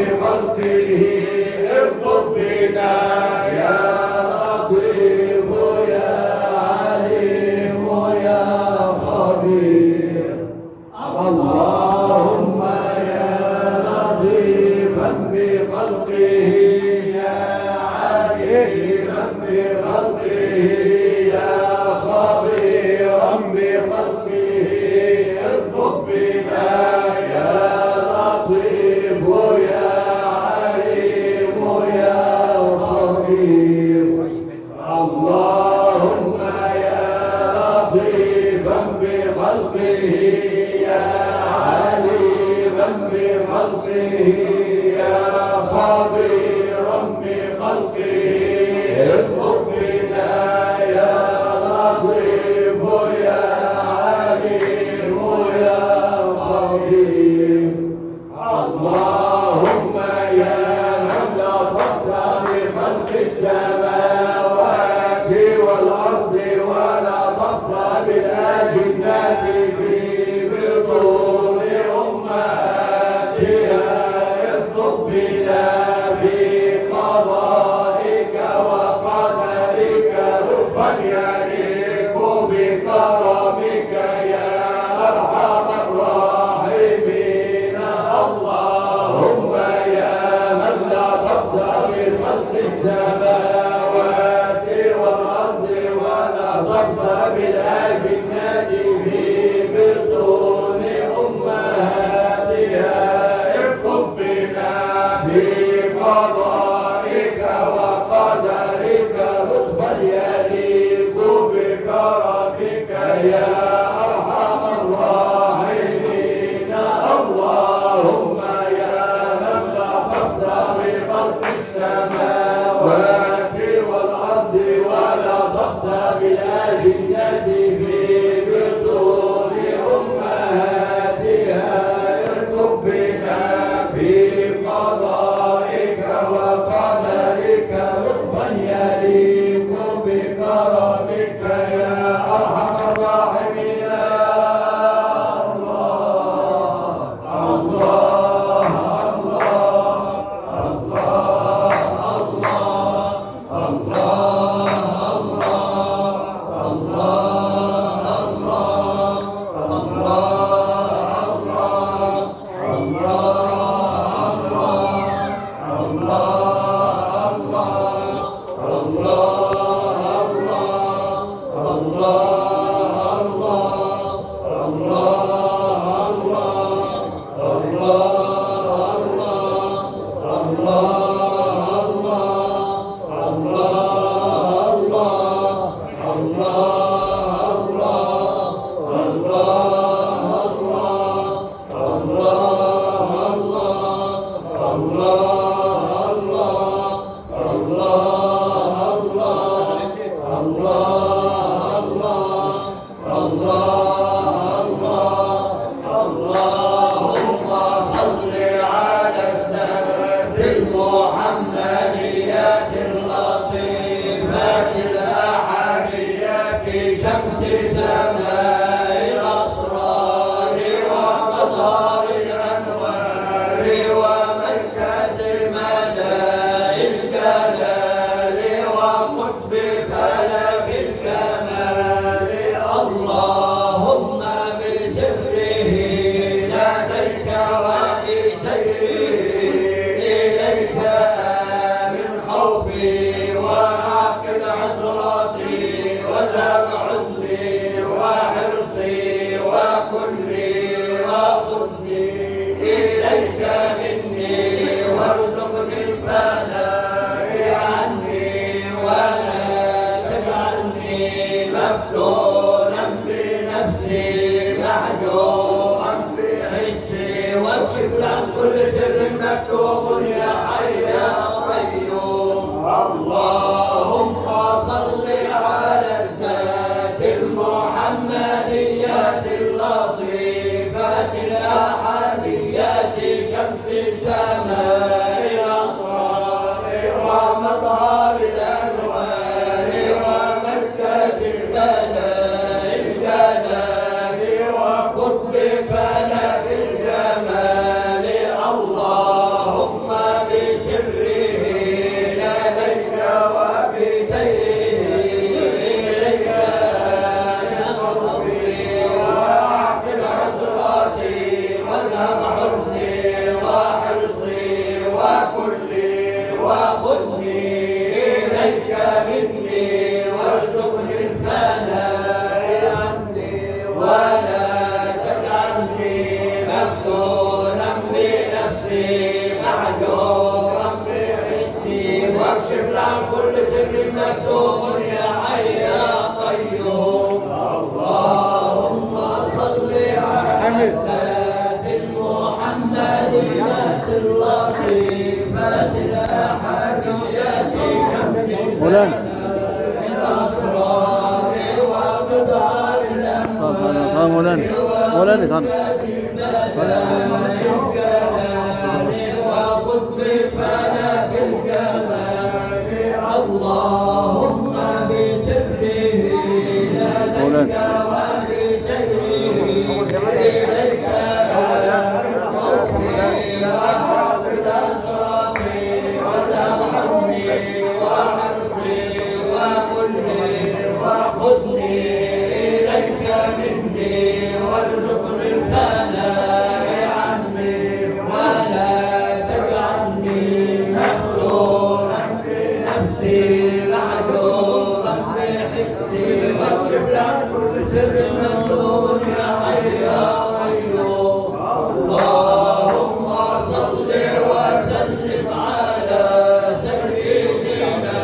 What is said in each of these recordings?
خلقه ارض بنا يا لطيف يا عليم يا خبير. اللهم يا لطيفا بخلقه يا عليما بخلقه يا خبيرا بخلقه ارض بنا يا لطيف يا عليم يا خبير. اللهم يا لطيفا بخلقه يا عليما بخلقه يا خبيرا بخلقه ارض بنا يا لطيف يا عليم يا خبير. اللهم يا من لطفت بخلق السماوات والأرض ولطفت بالأجنة في بطون أمهاتها ارض بنا بقضائك وقدرك لطفا يليق بكرمك يا أرحم الراحمين. اللهم يا من لطفت بخلق السماوات والأرض ولطفت بالأجنة في بطون أمهاتها ارقب بنا بقضائك وقدرك لطفا يليق بكرمك يا أرحم الراحمين. اللهم يا من لطفت بخلق السماوات والأرض ولطفت بالأجنة في بطون أمهاتها ارقب بنا بقضائك وقدرك لطفا يليق بكرمك يا أرحم الراحمين. إليك محجورا بحسي واكشف عن كل سر مكتوب يا حي يا قيوم. اللهم صل على محمد اللطيفة الأحدية شمس الأسرار ومقدار الأموال مولانا وقطفنا في الكمال. اللهم بسره لديك وبسره إليك موطني وحق الأسرار وترحمني وحرصي وكلي وخذني إليك مني وارزقني الثناء عني ولا تجعلني مغرورا في نفسي معجوبا في حسي واكشف عن كل سر مكتوب يا حي يا قيوم. اللهم صل وسلم على سيدنا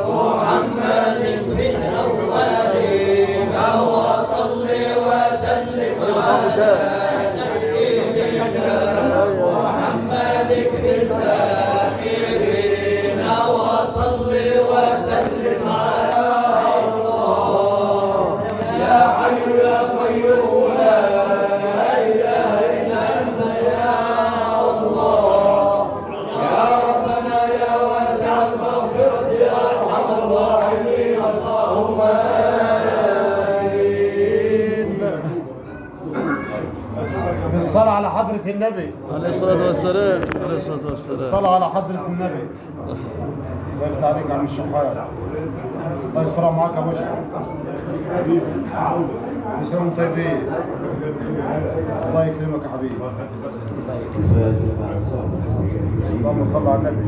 محمد من أولين وصل وسلم على سيدنا محمد في الآخرين وصل وسلم على الله يا حي يا قيوم لا إله إلا أنت يا الله يا ربنا يا واسع المغفرة يا أرحم الراحمين. اللهم الصلاة على حضرة النبي عليه الصلاة والسلام. الصلاة على حضرة النبي. الله يفتح عليك عم الشحات. الله يستر معاك يا باشا. يسلموا طيبين. الله يكرمك يا حبيبي. اللهم صل على النبي.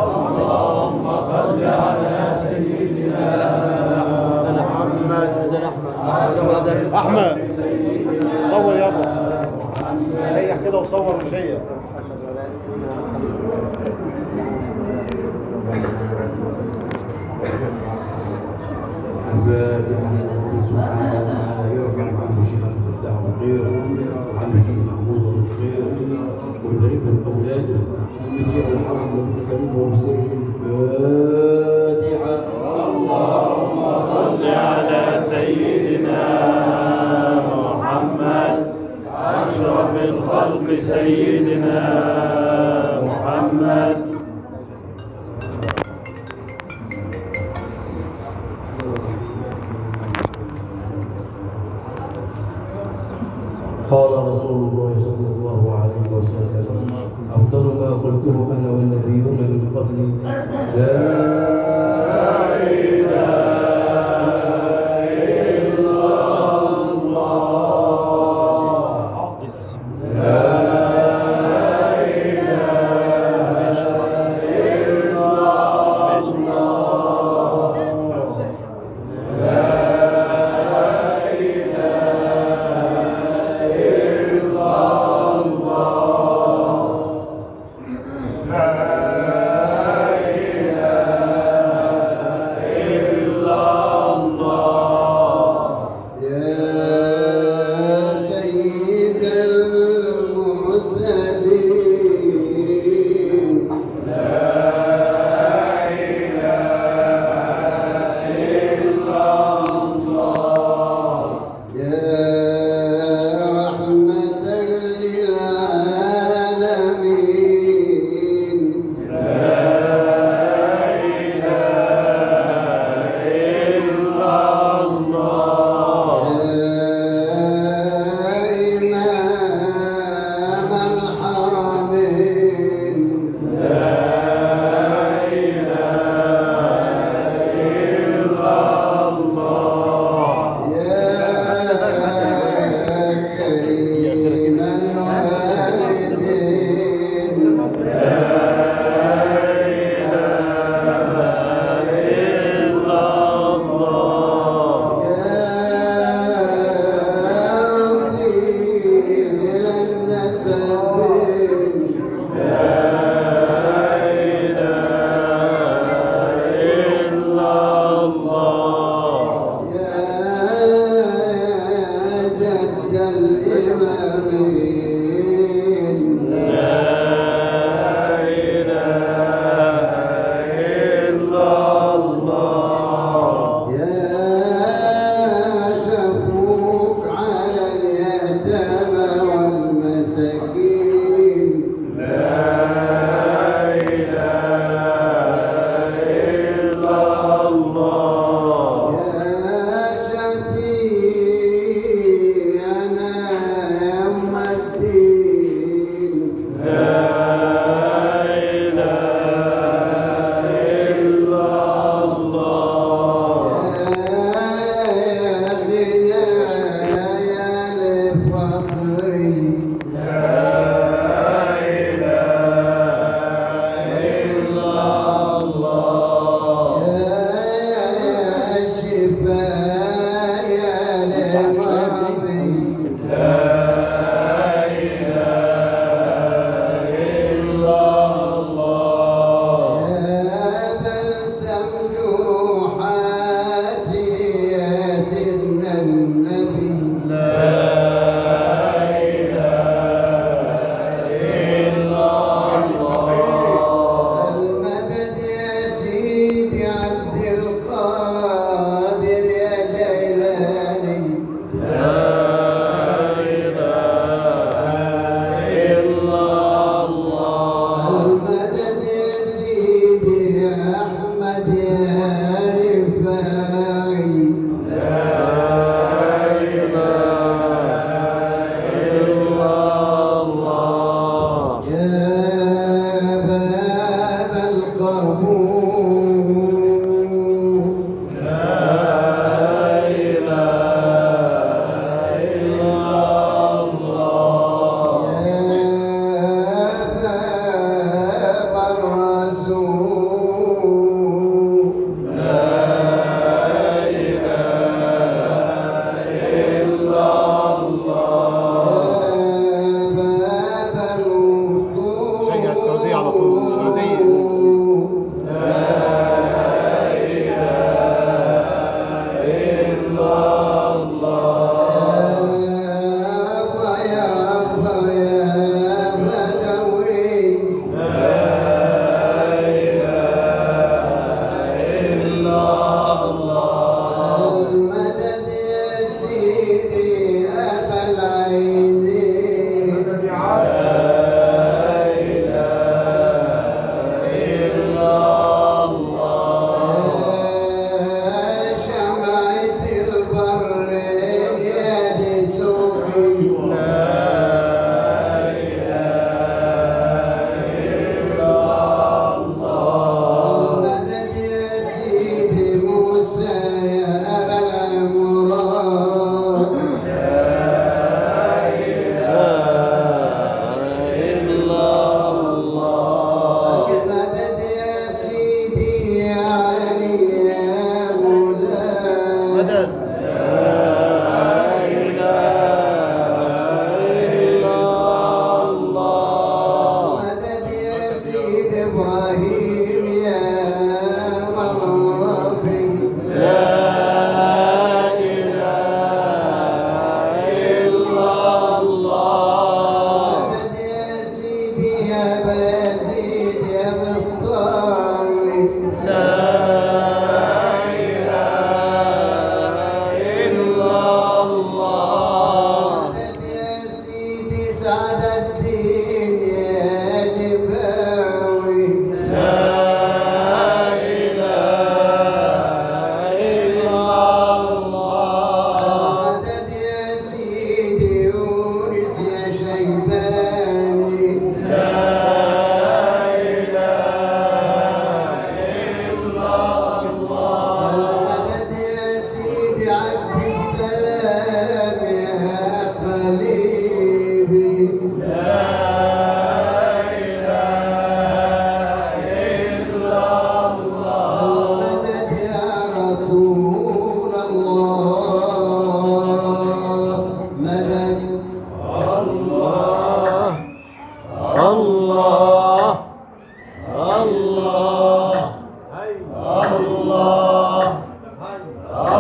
اللهم صل على سيدنا أحمد صور يابا. شيح كده وصور وشيح. اللهم صل على سيدنا محمد أشرف الخلق سيدنا محمد. قال رسول الله صلى الله عليه وسلم أفضل ما قلته أنا والنبيون من قبلي لا إله إلا الله لا إله إلا الله لا إله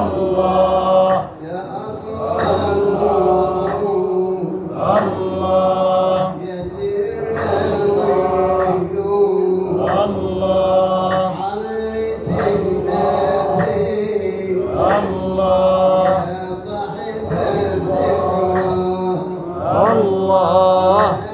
الله الله